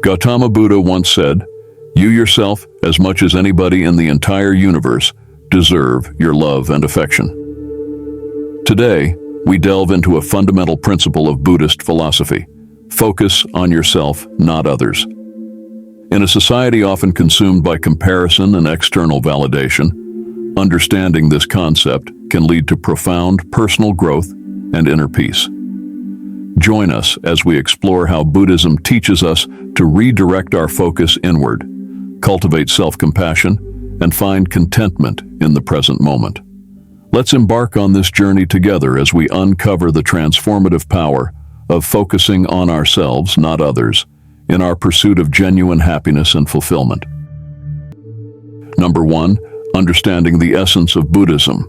Gautama Buddha once said, "You yourself, as much as anybody in the entire universe, deserve your love and affection." Today, we delve into a fundamental principle of Buddhist philosophy: focus on yourself, not others. In a society often consumed by comparison and external validation, understanding this concept can lead to profound personal growth and inner peace. Join us as we explore how Buddhism teaches us to redirect our focus inward, cultivate self-compassion, and find contentment in the present moment. Let's embark on this journey together as we uncover the transformative power of focusing on ourselves, not others, in our pursuit of genuine happiness and fulfillment. Number 1, understanding the essence of Buddhism.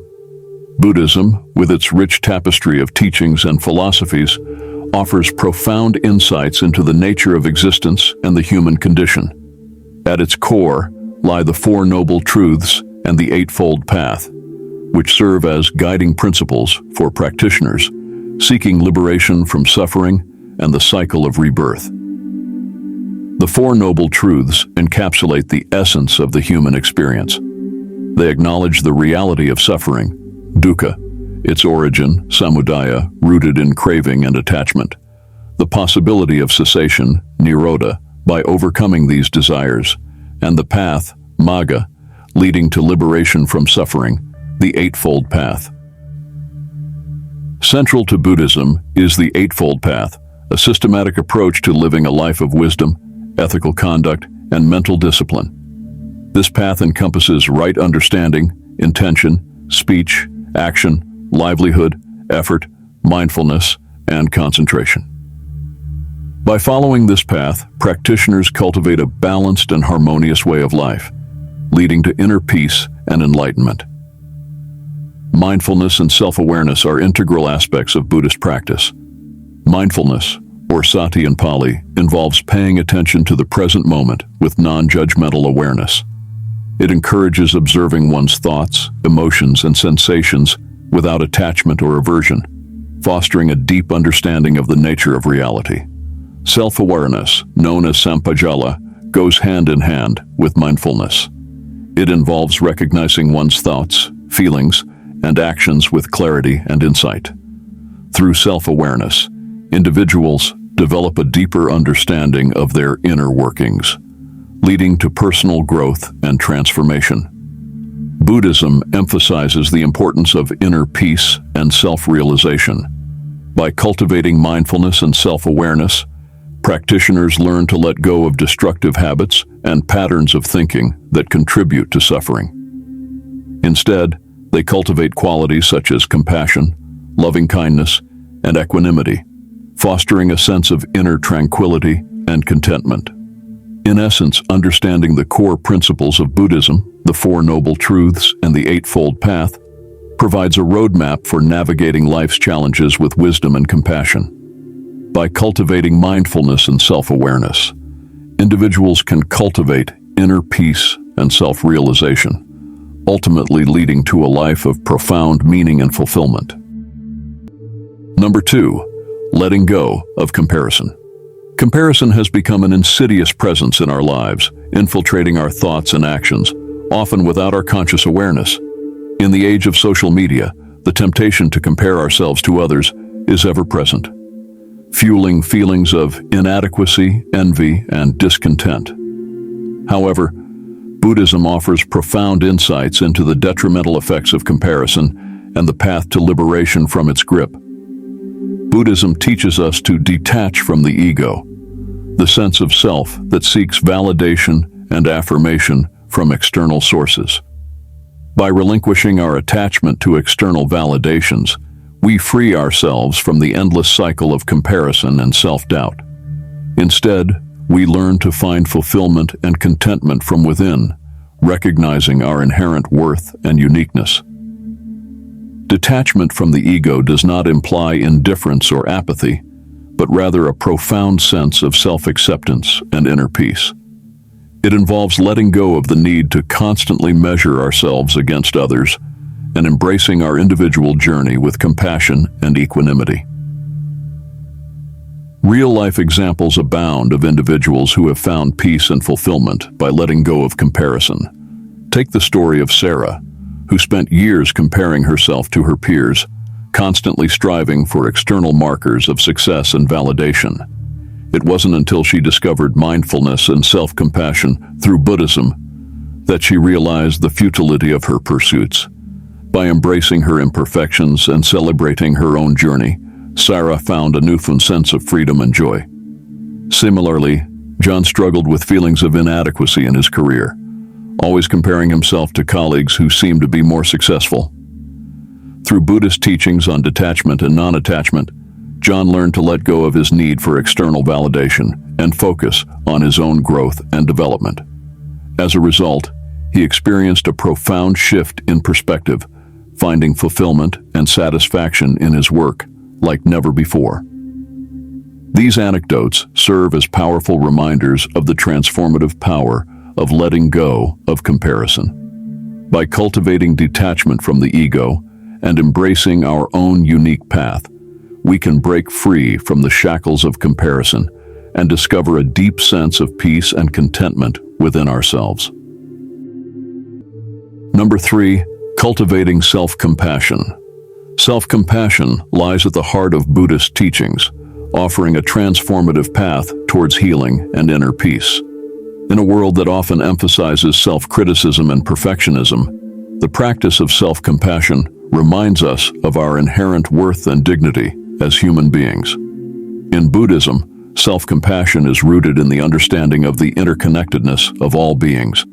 Buddhism, with its rich tapestry of teachings and philosophies, offers profound insights into the nature of existence and the human condition. At its core lie the Four Noble Truths and the Eightfold Path, which serve as guiding principles for practitioners seeking liberation from suffering and the cycle of rebirth. The Four Noble Truths encapsulate the essence of the human experience. They acknowledge the reality of suffering, dukkha, its origin, samudaya, rooted in craving and attachment, the possibility of cessation, nirodha, by overcoming these desires, and the path, magga, leading to liberation from suffering, the Eightfold Path. Central to Buddhism is the Eightfold Path, a systematic approach to living a life of wisdom, ethical conduct, and mental discipline. This path encompasses right understanding, intention, speech, action, livelihood, effort, mindfulness, and concentration. By following this path, practitioners cultivate a balanced and harmonious way of life, leading to inner peace and enlightenment. Mindfulness and self-awareness are integral aspects of Buddhist practice. Mindfulness, or sati in Pali, involves paying attention to the present moment with non-judgmental awareness. It encourages observing one's thoughts, emotions, and sensations without attachment or aversion, fostering a deep understanding of the nature of reality. Self-awareness, known as sampajala, goes hand in hand with mindfulness. It involves recognizing one's thoughts, feelings, and actions with clarity and insight. Through self-awareness, individuals develop a deeper understanding of their inner workings, leading to personal growth and transformation. Buddhism emphasizes the importance of inner peace and self-realization. By cultivating mindfulness and self-awareness, practitioners learn to let go of destructive habits and patterns of thinking that contribute to suffering. Instead, they cultivate qualities such as compassion, loving-kindness, and equanimity, fostering a sense of inner tranquility and contentment. In essence, understanding the core principles of Buddhism, the Four Noble Truths, and the Eightfold Path, provides a roadmap for navigating life's challenges with wisdom and compassion. By cultivating mindfulness and self-awareness, individuals can cultivate inner peace and self-realization, ultimately leading to a life of profound meaning and fulfillment. Number 2, letting go of comparison. Comparison has become an insidious presence in our lives, infiltrating our thoughts and actions, often without our conscious awareness. In the age of social media, the temptation to compare ourselves to others is ever present, fueling feelings of inadequacy, envy, and discontent. However, Buddhism offers profound insights into the detrimental effects of comparison and the path to liberation from its grip. Buddhism teaches us to detach from the ego, the sense of self that seeks validation and affirmation from external sources. By relinquishing our attachment to external validations, we free ourselves from the endless cycle of comparison and self-doubt. Instead, we learn to find fulfillment and contentment from within, recognizing our inherent worth and uniqueness. Detachment from the ego does not imply indifference or apathy, but rather a profound sense of self-acceptance and inner peace. It involves letting go of the need to constantly measure ourselves against others and embracing our individual journey with compassion and equanimity. Real-life examples abound of individuals who have found peace and fulfillment by letting go of comparison. Take the story of Sarah, who spent years comparing herself to her peers, constantly striving for external markers of success and validation. It wasn't until she discovered mindfulness and self-compassion through Buddhism that she realized the futility of her pursuits. By embracing her imperfections and celebrating her own journey, Sarah found a newfound sense of freedom and joy. Similarly, John struggled with feelings of inadequacy in his career, always comparing himself to colleagues who seemed to be more successful. Through Buddhist teachings on detachment and non-attachment, John learned to let go of his need for external validation and focus on his own growth and development. As a result, he experienced a profound shift in perspective, finding fulfillment and satisfaction in his work like never before. These anecdotes serve as powerful reminders of the transformative power of letting go of comparison. By cultivating detachment from the ego and embracing our own unique path, we can break free from the shackles of comparison and discover a deep sense of peace and contentment within ourselves. Number 3, cultivating self-compassion. Self-compassion lies at the heart of Buddhist teachings, offering a transformative path towards healing and inner peace. In a world that often emphasizes self-criticism and perfectionism, the practice of self-compassion reminds us of our inherent worth and dignity as human beings. In Buddhism, self-compassion is rooted in the understanding of the interconnectedness of all beings.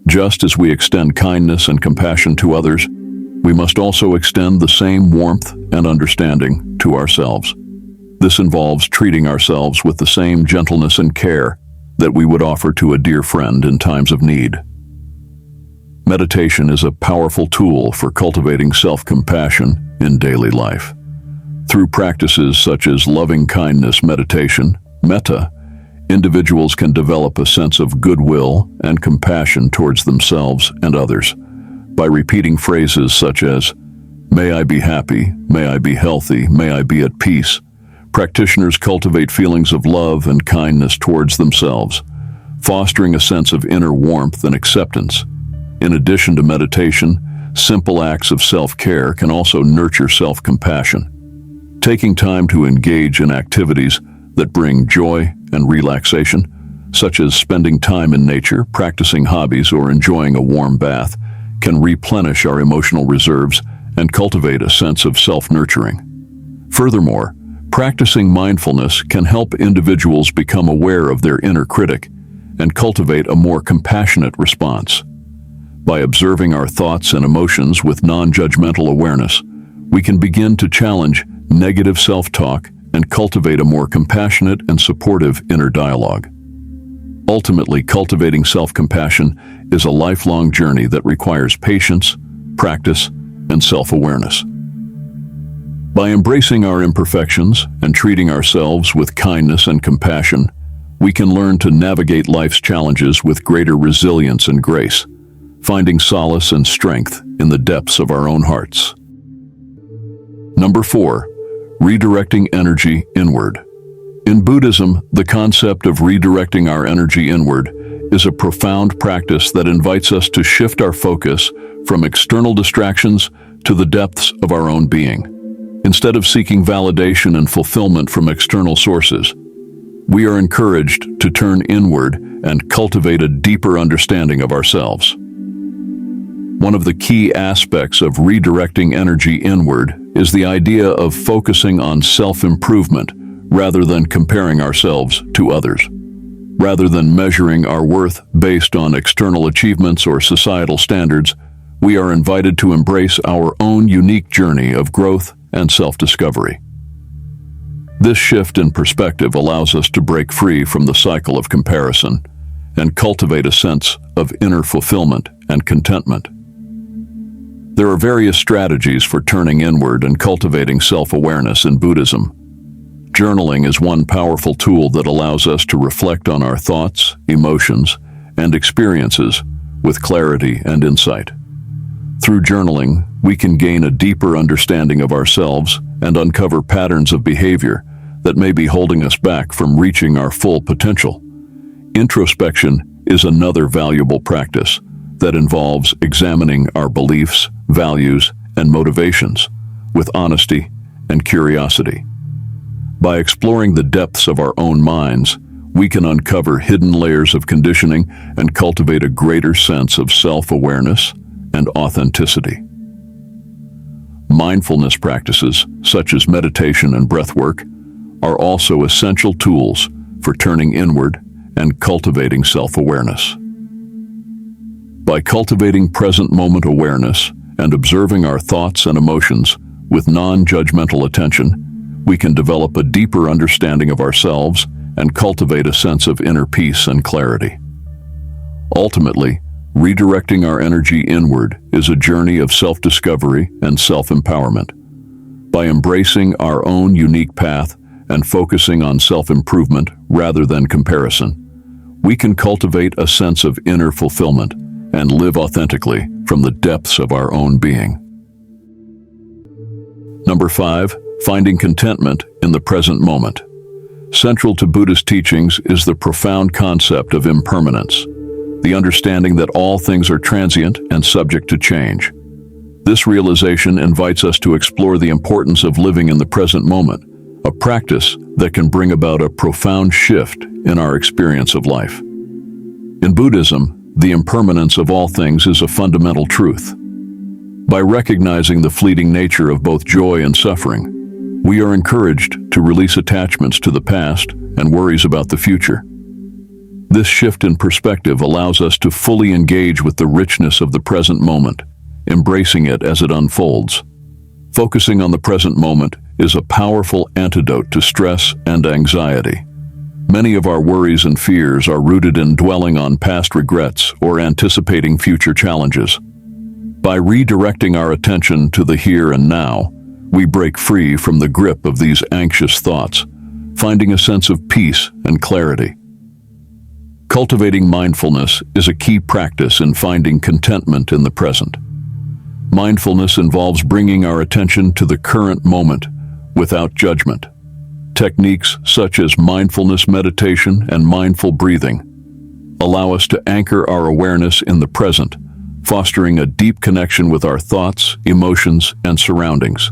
Just as we extend kindness and compassion to others, we must also extend the same warmth and understanding to ourselves. This involves treating ourselves with the same gentleness and care that we would offer to a dear friend in times of need. Meditation is a powerful tool for cultivating self-compassion in daily life. Through practices such as loving-kindness meditation, metta, individuals can develop a sense of goodwill and compassion towards themselves and others. By repeating phrases such as, "May I be happy, may I be healthy, may I be at peace," practitioners cultivate feelings of love and kindness towards themselves, fostering a sense of inner warmth and acceptance. In addition to meditation, simple acts of self-care can also nurture self-compassion. Taking time to engage in activities that bring joy and relaxation, such as spending time in nature, practicing hobbies, or enjoying a warm bath, can replenish our emotional reserves and cultivate a sense of self-nurturing. Furthermore, practicing mindfulness can help individuals become aware of their inner critic and cultivate a more compassionate response. By observing our thoughts and emotions with non-judgmental awareness, we can begin to challenge negative self-talk and cultivate a more compassionate and supportive inner dialogue. Ultimately, cultivating self-compassion is a lifelong journey that requires patience, practice, and self-awareness. By embracing our imperfections and treating ourselves with kindness and compassion, we can learn to navigate life's challenges with greater resilience and grace, finding solace and strength in the depths of our own hearts. Number 4, redirecting energy inward. In Buddhism, the concept of redirecting our energy inward is a profound practice that invites us to shift our focus from external distractions to the depths of our own being. Instead of seeking validation and fulfillment from external sources, we are encouraged to turn inward and cultivate a deeper understanding of ourselves. One of the key aspects of redirecting energy inward is the idea of focusing on self-improvement rather than comparing ourselves to others. Rather than measuring our worth based on external achievements or societal standards, we are invited to embrace our own unique journey of growth and self-discovery. This shift in perspective allows us to break free from the cycle of comparison and cultivate a sense of inner fulfillment and contentment. There are various strategies for turning inward and cultivating self-awareness in Buddhism. Journaling is one powerful tool that allows us to reflect on our thoughts, emotions, and experiences with clarity and insight. Through journaling, we can gain a deeper understanding of ourselves and uncover patterns of behavior that may be holding us back from reaching our full potential. Introspection is another valuable practice that involves examining our beliefs, values, and motivations with honesty and curiosity. By exploring the depths of our own minds, we can uncover hidden layers of conditioning and cultivate a greater sense of self-awareness and authenticity. Mindfulness practices, such as meditation and breathwork, are also essential tools for turning inward and cultivating self-awareness. By cultivating present moment awareness and observing our thoughts and emotions with non-judgmental attention, we can develop a deeper understanding of ourselves and cultivate a sense of inner peace and clarity. Ultimately, redirecting our energy inward is a journey of self-discovery and self-empowerment. By embracing our own unique path and focusing on self-improvement rather than comparison, we can cultivate a sense of inner fulfillment and live authentically from the depths of our own being. Number 5, finding contentment in the present moment. Central to Buddhist teachings is the profound concept of impermanence, the understanding that all things are transient and subject to change. This realization invites us to explore the importance of living in the present moment, a practice that can bring about a profound shift in our experience of life. In Buddhism, the impermanence of all things is a fundamental truth. By recognizing the fleeting nature of both joy and suffering, we are encouraged to release attachments to the past and worries about the future. This shift in perspective allows us to fully engage with the richness of the present moment, embracing it as it unfolds. Focusing on the present moment is a powerful antidote to stress and anxiety. Many of our worries and fears are rooted in dwelling on past regrets or anticipating future challenges. By redirecting our attention to the here and now, we break free from the grip of these anxious thoughts, finding a sense of peace and clarity. Cultivating mindfulness is a key practice in finding contentment in the present. Mindfulness involves bringing our attention to the current moment without judgment. Techniques such as mindfulness meditation and mindful breathing allow us to anchor our awareness in the present, fostering a deep connection with our thoughts, emotions, and surroundings.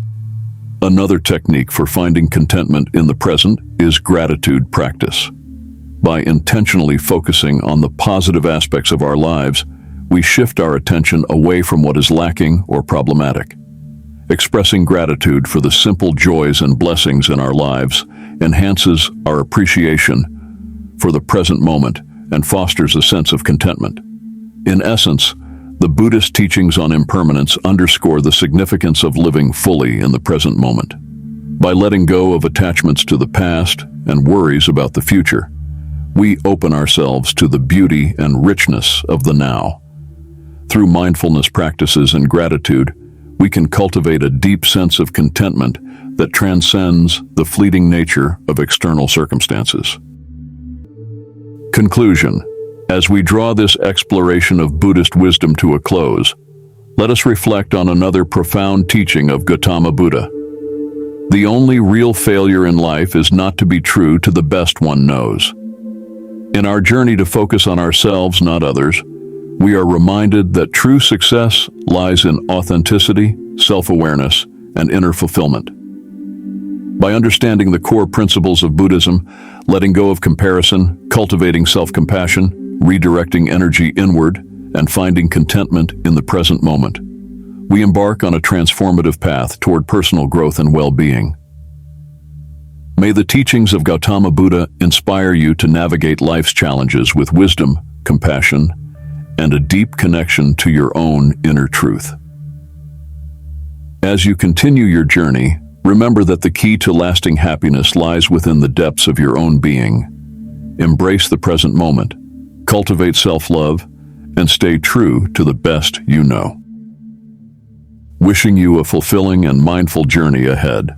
Another technique for finding contentment in the present is gratitude practice. By intentionally focusing on the positive aspects of our lives, we shift our attention away from what is lacking or problematic. Expressing gratitude for the simple joys and blessings in our lives enhances our appreciation for the present moment and fosters a sense of contentment. In essence, the Buddhist teachings on impermanence underscore the significance of living fully in the present moment. By letting go of attachments to the past and worries about the future, we open ourselves to the beauty and richness of the now. Through mindfulness practices and gratitude, we can cultivate a deep sense of contentment that transcends the fleeting nature of external circumstances. Conclusion. As we draw this exploration of Buddhist wisdom to a close, let us reflect on another profound teaching of Gautama Buddha. The only real failure in life is not to be true to the best one knows. In our journey to focus on ourselves, not others, we are reminded that true success lies in authenticity, self-awareness, and inner fulfillment. By understanding the core principles of Buddhism, letting go of comparison, cultivating self-compassion, redirecting energy inward, and finding contentment in the present moment, we embark on a transformative path toward personal growth and well-being. May the teachings of Gautama Buddha inspire you to navigate life's challenges with wisdom, compassion, and a deep connection to your own inner truth. As you continue your journey, remember that the key to lasting happiness lies within the depths of your own being. Embrace the present moment, cultivate self-love, and stay true to the best you know. Wishing you a fulfilling and mindful journey ahead.